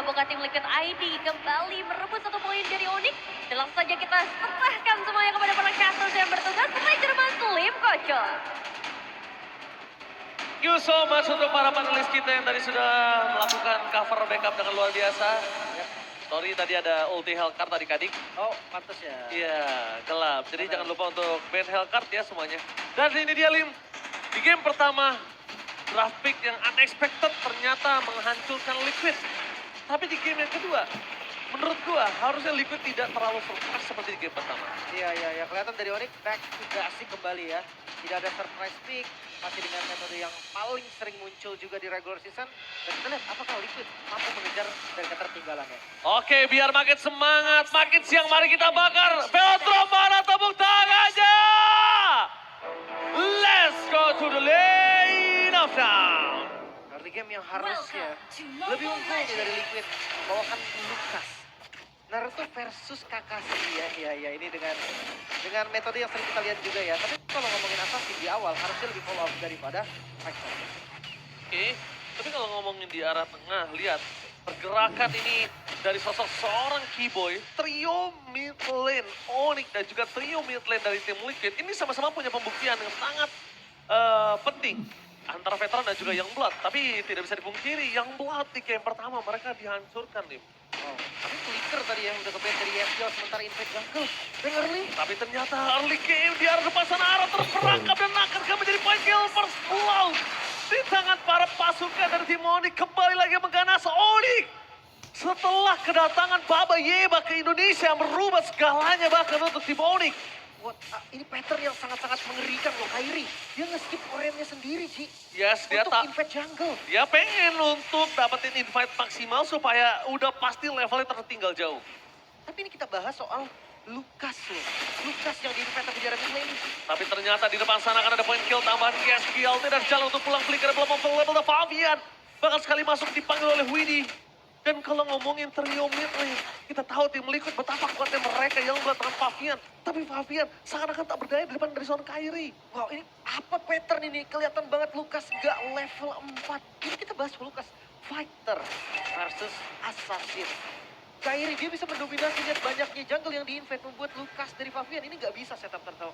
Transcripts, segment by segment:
membuka tim Liquid ID kembali merebut 1 poin dari Onyx. Dan langsung saja kita serahkan semuanya kepada para casters yang bertugas. Manajer Muslim Kocok. Thank you so much untuk para panelis kita yang tadi sudah melakukan cover backup dengan luar biasa. Sorry tadi ada ulti Hellcard tadi Kadik. Oh, pantas ya. Iya, gelap. Jadi jangan lupa untuk ban Hellcard ya semuanya. Dan ini dia Lim, di game pertama draft pick yang unexpected ternyata menghancurkan Liquid. Tapi di game yang kedua, menurut gua harusnya Liquid tidak terlalu surprise seperti di game pertama. Iya. Kelihatan dari Onyx back to basic kembali ya. Tidak ada surprise pick, masih dengan metode yang paling sering muncul juga di regular season. Dan kita lihat apakah Liquid mampu mengejar dari ketertinggalannya. Oke, biar makin semangat, makin siang mari kita bakar. Veltron mana tepuk tangannya? Let's go to the lane of down. Early game yang harusnya lebih unggul nih dari Liquid. Membawakan Lucas. Naruto versus Kakashi ya ini dengan metode yang sering kita lihat juga ya. Tapi kalau ngomongin Assassin di awal harusnya lebih follow up daripada Fighter. Oke, tapi kalau ngomongin di arah tengah, lihat pergerakan ini dari sosok seorang Keyboy, trio mid lane Onyx dan juga trio mid lane dari tim Liquid ini sama-sama punya pembuktian yang sangat penting antara veteran dan juga Youngblood. Tapi tidak bisa dipungkiri, Youngblood di game pertama mereka dihancurkan nih. Oh, tapi Flicker tadi ya udah kepen dari FPL sementara Invade Jungle. Dan early. Tapi ternyata early game di arah depan sana arah terperangkap dan akan menjadi point kill first blood. Di tangan para pasukan dari tim Onyx kembali lagi mengganas Onyx. Setelah kedatangan Baba Yeba ke Indonesia merubah segalanya bahkan untuk tim Onyx. Ini pattern yang sangat-sangat mengerikan loh Kairi. Dia nge-skip orennya sendiri Ci. Yes, dia untuk invade jungle. Dia pengen untuk dapetin invite maksimal supaya udah pasti levelnya tertinggal jauh. Tapi ini kita bahas soal Lucas loh. Lucas yang di-invite tapi jarak lane. Tapi ternyata di depan sana akan ada point kill tambahan GSPLT dan jalan untuk pulang Flicker belum level Fabian. Bahkan sekali masuk dipanggil oleh Widdy. Dan kalau ngomongin trio mid lane, kita tahu tim Liquid betapa kuatnya mereka yang melakukan Fabian. Tapi Fabian seakan-akan tak berdaya di depan dari seorang Kairi. Wow, ini apa pattern ini? Kelihatan banget Lucas nggak level 4. Ini kita bahas Lucas Fighter versus Assassin. Kairi dia bisa mendominasi, lihat banyaknya jungle yang di-invade membuat Lucas dari Fabian ini nggak bisa setup turtle.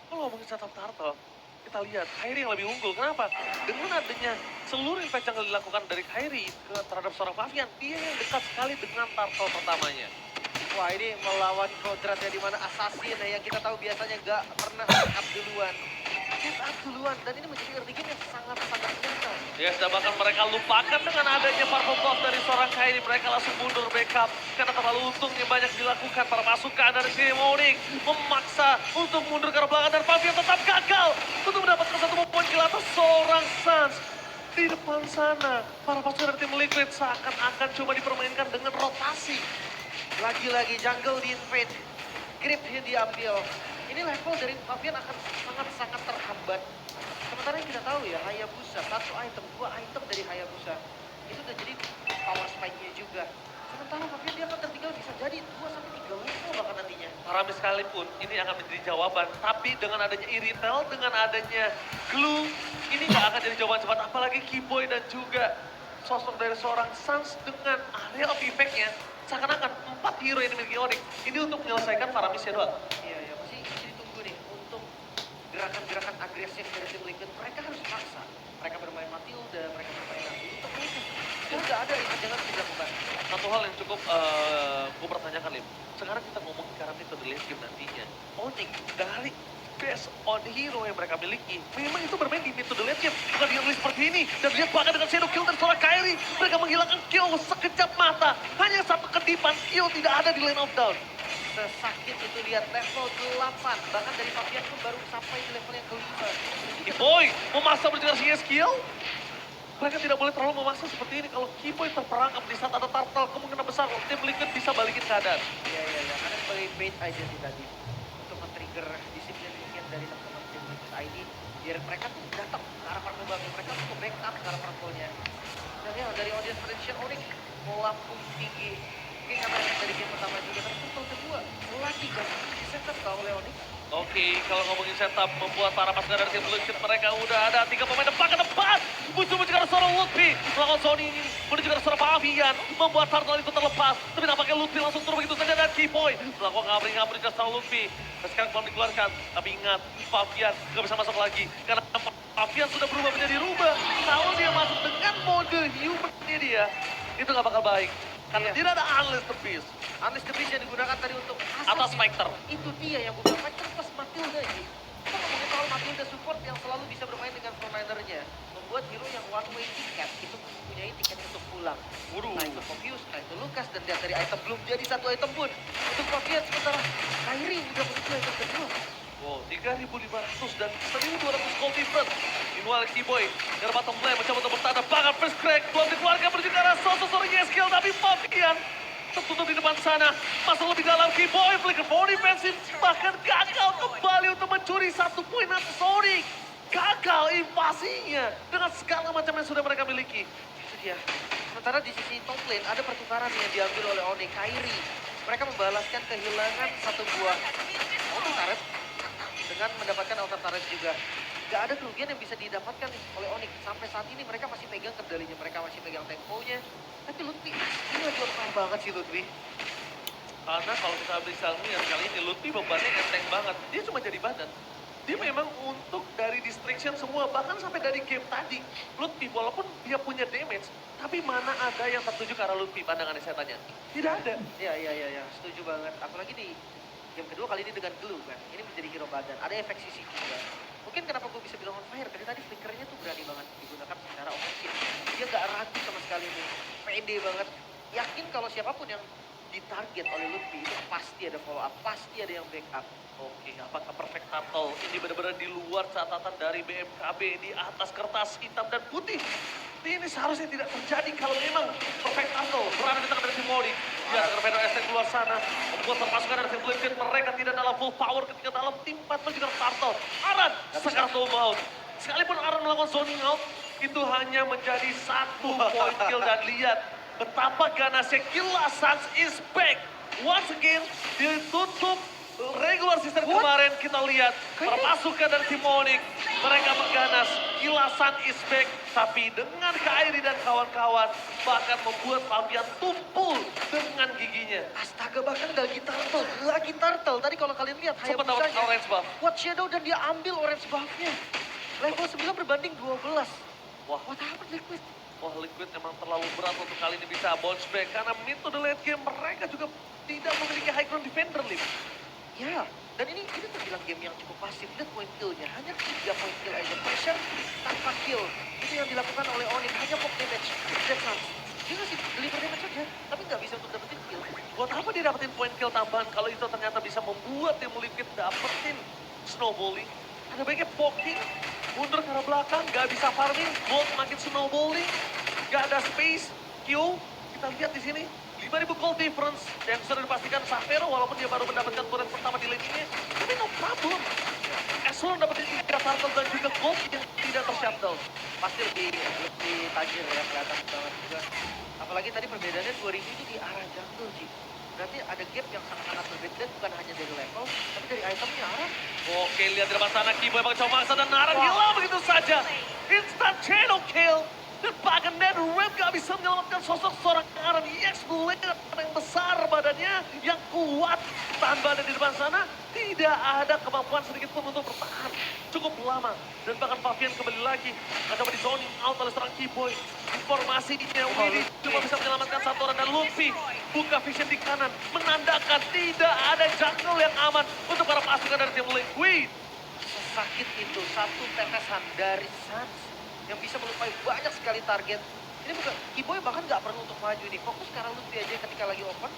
Kalau ngomongin setup turtle, kita lihat Kairi yang lebih unggul. Kenapa? Dengan adanya seluruh invade yang dilakukan dari Kairi terhadap seorang Fabian, dia yang dekat sekali dengan turtle pertamanya. Wah, ini melawan kodrat ya, di mana Assassin yang kita tahu biasanya nggak pernah set up duluan. Set up duluan, dan ini menjadi early game yang sangat-sangat nyata. Ya, sudah bahkan mereka lupakan dengan adanya purple buff dari seorang Kairi. Mereka langsung mundur backup karena terlalu untungnya banyak dilakukan. Para pasukan dari tim Onyx memaksa untuk mundur ke arah belakang dan Fabian tetap gagal untuk mendapatkan 1 poin kill atas seorang Suns. Di depan sana, para pasukan dari tim Liquid seakan-akan coba dipermainkan dengan rotasi. Lagi-lagi jungle di-invade, creep yang diambil. Ini level dari Fabian akan sangat-sangat terhambat. Sementara yang kita tahu ya, Hayabusa, 1 item, 2 item dari Hayabusa. Itu udah jadi power spike-nya juga. Sementara Fabian dia akan tertinggal bisa jadi 2-3 level bahkan nantinya. Rame sekalipun, ini akan menjadi jawaban. Tapi dengan adanya Iritel, dengan adanya Glue, ini nggak akan jadi jawaban cepat. Apalagi Keyboy dan juga sosok dari seorang Suns dengan area of effect-nya. Seakan-akan 4 hero yang dimiliki Onyx. Ini untuk menyelesaikan para misi doang. Iya, masih ditunggu nih untuk gerakan-gerakan agresif dari tim Liquid. Mereka harus paksa. Mereka bermain Matilda, mereka bermain Nabi untuk mereka. Itu nggak ada yang jangan dilakukan. Satu hal yang cukup gue pertanyakan, Lim. Sekarang kita ngomongin karena itu the late game nantinya. Onyx dari best on hero yang mereka miliki, memang itu bermain di mid to the late game, bukan di early seperti ini. Dan lihat bahkan dengan shadow kill dan seorang Kairi, mereka menghilangkan kill sekejap mata. Hanya 1 kedipan kill tidak ada di lane of down. Sesakit itu lihat level 8. Bahkan dari Fabian pun baru sampai di level yang kelima. Keyboy memaksa berjalan skill. Mereka tidak boleh terlalu memaksa seperti ini. Kalau Keyboy terperangkap di saat ada turtle, kemungkinan besar tim Liquid bisa balikin keadaan. Iya. Karena sebagai bait aja sih tadi. Untuk men-trigger disiplin dari teman-teman tim Liquid ID. Biar mereka tuh datang ke arah purple bang. Mereka tuh backup ke arah purple-nya. Dan ya dari audience prediction Onyx melambung tinggi. Mungkin karena dari game pertama juga. Tapi purple kedua lagi kan di setup oleh Onyx. Oke, kalau ngomongin setup membuat para pasukan dari tim Blue Chip mereka udah ada 3 pemain depan ke depan. Muncul menuju ke arah seorang Lutfi. Melakukan Sony ini menuju ke arah seorang Pavian. Membuat Turtle itu terlepas. Tapi nampaknya Lutfi langsung turun begitu saja dan Keyboy. Melakukan ngabri-ngabri ke seorang Lutfi. Dan sekarang belum dikeluarkan. Tapi ingat, Pavian nggak bisa masuk lagi. Karena Pavian sudah berubah menjadi rubah. Kalau dia masuk dengan mode human dia, itu nggak bakal baik. Karena Iya. tidak ada Unleash the Beast. Unleash the Beast yang digunakan tadi untuk Atau assassin. Spectre. Itu dia yang gue bilang, Spectre plus Matilda ini. Kita ngomongin soal Matilda support yang selalu bisa bermain dengan frontliner-nya. Membuat hero yang one way ticket, itu mempunyai tiket untuk pulang. Waduh. Nah itu Popius, nah itu Lucas, dan lihat dari item belum jadi satu item pun. Untuk Popius sementara Kyrie udah menuju item kedua. Wow, 3.500 dan 1.200 gold difference. Meanwhile, Keyboy dari bottom lane mencoba untuk bertahan bahkan first crack. Belum dikeluarkan menuju ke arah sosok Yeskiel, tapi Fabian tertutup di depan sana. Masuk lebih dalam Keyboy, flicker for defensive. Bahkan gagal kembali untuk mencuri 1 poin atas Sonic. Gagal invasinya dengan segala macam yang sudah mereka miliki. Itu dia. Sementara di sisi top lane ada pertukaran yang diambil oleh Onyx, Kyrie. Mereka membalaskan kehilangan satu buah auto turret dengan mendapatkan outer turret juga. Gak ada kerugian yang bisa didapatkan oleh Onyx. Sampai saat ini mereka masih pegang kendalinya, mereka masih pegang temponya. Tapi Lutfi, ini lagi on fire banget sih Lutfi. Karena kalau kita bisa lihat kali ini, Lutfi bebannya enteng banget. Dia cuma jadi badan. Dia memang untuk dari distraction semua, bahkan sampai dari game tadi. Lutfi walaupun dia punya damage, tapi mana ada yang tertuju ke arah Lutfi pandangannya saya tanya. Tidak ada. Iya, setuju banget. Apalagi di game kedua kali ini dengan Glue kan. Ini menjadi hero badan, ada efek sisi juga. Mungkin kenapa gue bisa bilang on fire, karena tadi flickernya tuh berani banget digunakan secara ofensif. Dia gak ragu sama sekali nih, pede banget. Yakin kalau siapapun yang ditarget oleh Lutfi itu pasti ada follow up, pasti ada yang backup. Oke, apakah Perfect Turtle ini benar-benar di luar catatan dari BMKB di atas kertas hitam dan putih? Ini seharusnya tidak terjadi kalau memang Perfect Turtle berada di tangan dari tim Modi. Ya, Terpedo ST keluar sana, membuat permasukan dari tim Blizzard. Mereka tidak dalam full power ketika dalam tim 4 juga Turtle. Aran, Sakato Maut. Sekalipun Aran melakukan zoning out, itu hanya menjadi 1 point kill dan lihat betapa ganasnya Killa Sans is back. Once again, ditutup regular season kemarin kita lihat permasukan dari tim Onyx. Mereka mengganas, Kilasan is back. Tapi dengan Kyrie dan kawan-kawan bahkan membuat Fabian tumpul dengan giginya. Astaga, bahkan lagi turtle. Tadi kalau kalian lihat Sempat dapat Hayabusanya, orange buff. What Shadow dan dia ambil orange buff-nya. Level 9 berbanding 12. Wah, What happened Liquid? wah Liquid memang terlalu berat untuk kali ini bisa bounce back. Karena mid to the late game mereka juga tidak memiliki high ground defender, Lim. Ya, dan ini terbilang game yang cukup pasif. Lihat point kill-nya, hanya 3 point kill aja. Pressure tanpa kill. Itu yang dilakukan oleh Onyx, hanya pop damage. That's not. Dia ngasih deliver damage aja, tapi nggak bisa untuk dapetin kill. Buat apa dia dapetin point kill tambahan kalau itu ternyata bisa membuat tim Liquid dapetin snowballing? Ada baiknya poking, mundur ke arah belakang, nggak bisa farming, Bolt makin snowballing, nggak ada space, Q, kita lihat di sini, 5.000 gold difference, dan sudah dipastikan Savero walaupun dia baru mendapatkan turret pertama di lane-nya, tapi no problem. As long dapetin 3 turtle dan juga gold yang tidak ter-shuttle. Pasti lebih tajir ya, kelihatan banget juga. Apalagi tadi perbedaannya 2000 itu di arah jungle sih. Berarti ada gap yang sangat-sangat berbeda, bukan hanya dari level, tapi dari itemnya arah. Oke, lihat di depan sana, Kiboy pakai coba maksa dan Naran Wah. hilang begitu saja. Instant channel kill. Dan bahkan Netherrealm gak bisa menyelamatkan sosok seorang Aaron EX Blade yang besar badannya, yang kuat. Tahan badan di depan sana, tidak ada kemampuan sedikit pun untuk bertahan. Cukup lama. Dan bahkan Fabian kembali lagi. Ada di zoning out oleh seorang Kiboy. Informasinya, Willy cuma bisa menyelamatkan satu orang dan Lutfi buka vision di kanan. Menandakan tidak ada jungle yang aman untuk para pasukan dari tim Liquid. Sesakit itu, satu tetesan dari Suns yang bisa melupai banyak sekali target. Ini bukan, Kiboy bahkan nggak perlu untuk maju ini. Fokus sekarang Lutfi aja ketika lagi open.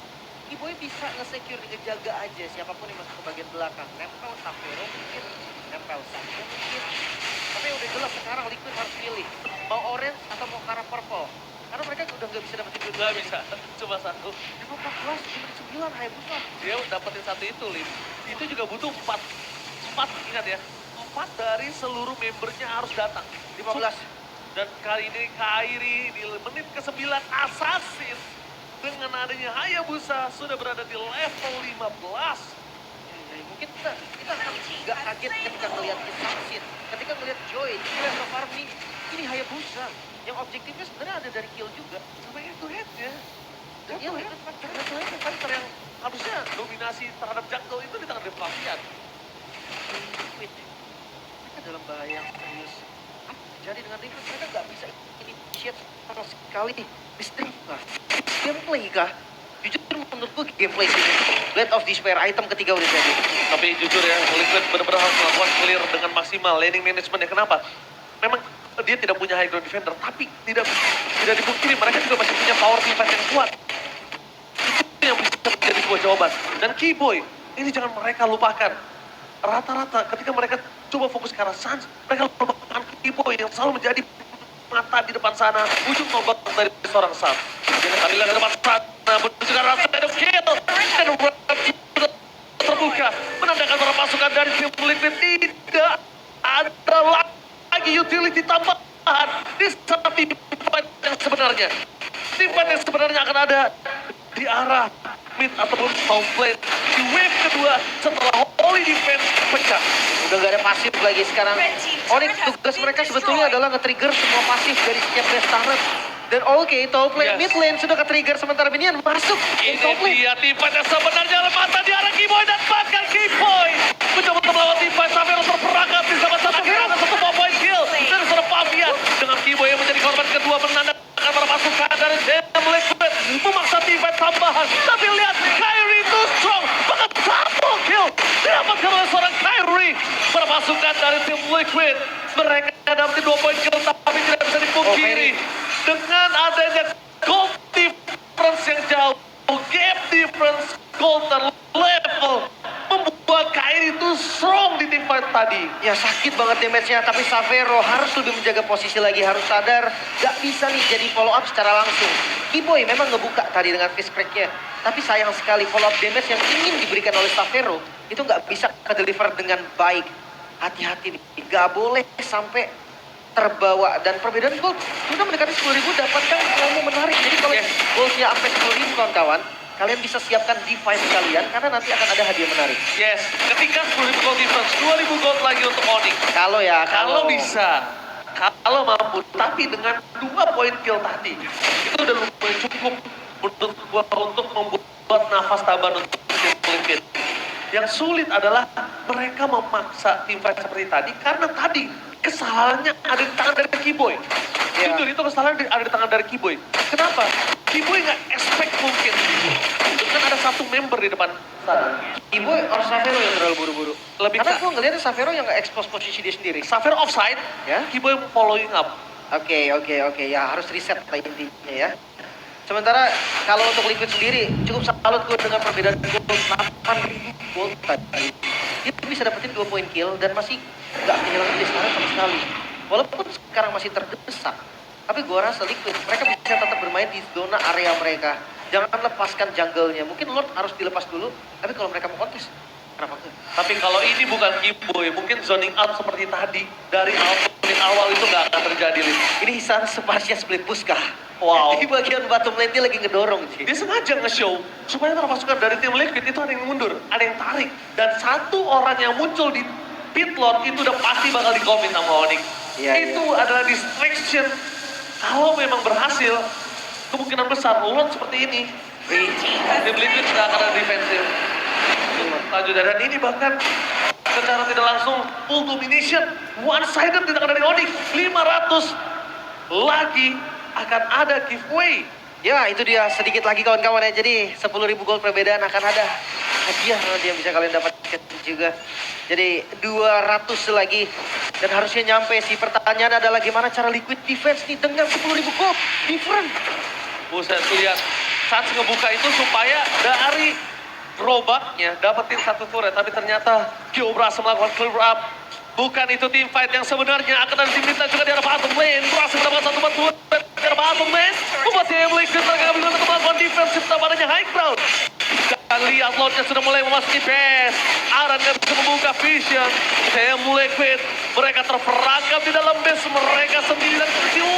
Kiboy bisa nge-secure, ngejaga aja siapapun yang masuk ke bagian belakang. Nempel Savero mungkin, nempel Sancho mungkin. Tapi udah jelas sekarang Liquid harus pilih. Mau orange atau mau ke arah purple. Karena mereka udah nggak bisa dapetin dua-duanya. Gak bisa, cuma satu. 14, di menit 9, Hayabusa. Dia dapetin satu itu, Lim. Itu juga butuh 4. 4, ingat ya. 4 dari seluruh membernya harus datang. 15. Dan kali ini Kyrie di menit ke-9 Assassin. Dengan adanya Hayabusa sudah berada di level 15. Ya, mungkin kita akan Gak kaget ketika ngelihat Assassin, ketika ngelihat Joy, ngelihat Farming. Ini Hayabusa yang objektifnya sebenarnya ada dari kill juga. Sampai itu headnya. Dan Itu iya, head fighter yang harusnya dominasi terhadap jungle itu di tangan Devavian. Liquid. Mereka dalam bahaya yang serius. Jadi dengan Liquid mereka nggak bisa initiate sama sekali. Distrip kah? Gameplay kah? Jujur menurut gue gameplay sih. Blade of Despair item ketiga udah jadi. Tapi jujur ya, Liquid benar-benar harus melakukan clear dengan maksimal. Laning managementnya kenapa? Memang dia tidak punya high ground defender, tapi tidak dipungkiri mereka juga masih punya power defense yang kuat. Itu yang bisa menjadi sebuah jawaban. Dan Keyboy, ini jangan mereka lupakan. Rata-rata ketika mereka coba fokus ke arah Suns, mereka lupakan Keyboy yang selalu menjadi mata di depan sana. Ujung tombak dari seorang Suns. Jadi Kamila ke depan sana, menuju ke arah side of kill. Dan terbuka, menandakan para pasukan dari tim Liquid tidak ada lagi utility tambahan di saat tim fight yang sebenarnya. Tim fight yang sebenarnya akan ada di arah mid ataupun top lane di wave kedua setelah Holy Defense pecah. Udah gak ada pasif lagi sekarang. Onyx tugas mereka sebetulnya adalah nge-trigger semua pasif dari setiap base turret. Dan oke, top lane, Yes. mid lane sudah ke-trigger sementara Minion masuk. Ini Top lane. dia tim fight yang sebenarnya mata di arah Keyboy dan bahkan Keyboy mencoba untuk melawan tim fight sampai harus terperangkap di salah satu gerakan satu point kill dari seorang Fabian dengan Keyboy yang menjadi korban kedua menandakan para pasukan dari Team Liquid memaksa tim fight tambahan. Tapi lihat Kyrie itu strong, bahkan double kill didapatkan oleh seorang Kyrie. Para pasukan dari Team Liquid mereka dapat 2 point kill tapi tidak bisa dipungkiri dengan adanya gold difference yang jauh, gap difference, golden level membuat Kyrie itu strong di tim fight tadi. Ya sakit banget damage-nya, tapi Savero harus lebih menjaga posisi lagi, harus sadar gak bisa nih jadi follow up secara langsung. Keyboy memang ngebuka tadi dengan fist crack-nya, tapi sayang sekali follow up damage yang ingin diberikan oleh Savero itu gak bisa ke-deliver dengan baik. Hati-hati nih, gak boleh sampai terbawa, dan perbedaan gold sudah mendekati 10.000. dapatkan promo menarik. Jadi kalau goldnya sampai 10.000 kawan-kawan, kalian bisa siapkan defense kalian karena nanti akan ada hadiah menarik. Yes, ketika 10.000 gold difference, 2.000 gold lagi untuk Onyx. Kalau Bisa, kalau mampu, tapi dengan 2 point kill tadi, itu udah lumayan cukup untuk membuat nafas tambahan untuk tim Liquid. Yang sulit adalah mereka memaksa tim fight seperti tadi karena tadi kesalahannya ada di tangan dari Keyboy. Ya. Jujur itu kesalahan ada di tangan dari Keyboy. Kenapa? Keyboy nggak expect mungkin. Itu kan ada satu member di depan sana. Keyboy or Savero yang terlalu buru-buru. Lebih Karena ke- gue ngeliatnya Savero yang nggak expose posisi dia sendiri. Xavier offside, Ya. Keyboy following up. Oke, ya harus reset lah intinya ya. Sementara kalau untuk Liquid sendiri, cukup salut gue dengan perbedaan gold 8.000 gold tadi. Dia bisa dapetin 2 point kill dan masih nggak kehilangan base turret sama sekali. Walaupun sekarang masih terdesak, tapi gue rasa Liquid, mereka bisa tetap bermain di zona area mereka. Jangan lepaskan jungle-nya. Mungkin Lord harus dilepas dulu, tapi kalau mereka mau kontes, kenapa enggak? Tapi kalau ini bukan Keyboy, mungkin zoning out seperti tadi. Dari menit awal itu nggak akan terjadi, Lin. Ini San Sebastian split push kah? Wow. Di bagian bottom lane dia lagi ngedorong sih. Dia sengaja nge-show supaya pasukan dari tim Liquid itu ada yang mundur, ada yang tarik. Dan satu orang yang muncul di pit lane itu udah pasti bakal di-commit sama Onyx. Iya, Itu adalah distraction. Kalau memang berhasil, kemungkinan besar lane seperti ini. Tim Liquid sudah akan ada defensif. Lanjut dan ini bahkan secara tidak langsung full domination, one-sided di tangan dari Onyx. 500 lagi akan ada giveaway. Ya, itu dia sedikit lagi kawan-kawan ya. Jadi 10.000 gold perbedaan akan ada hadiah nanti yang bisa kalian dapatkan juga. Jadi 200 lagi dan harusnya nyampe sih. Pertanyaan adalah gimana cara Liquid defense nih dengan 10.000 gold different. Buset, lihat saat ngebuka itu supaya dari gerobaknya dapetin satu turret, tapi ternyata Gio berhasil melakukan clear up. Bukan itu tim fight yang sebenarnya, akan ada tim Mita juga di arah bottom lane. Berhasil mendapatkan satu bantuan di arah bottom lane. Membuat tim Liquid mereka bisa untuk melakukan defensif tamparannya high ground. Dan lihat Lordnya sudah mulai memasuki base. Aran nggak bisa membuka vision. Tim Liquid mereka terperangkap di dalam base mereka sendiri dan kecil.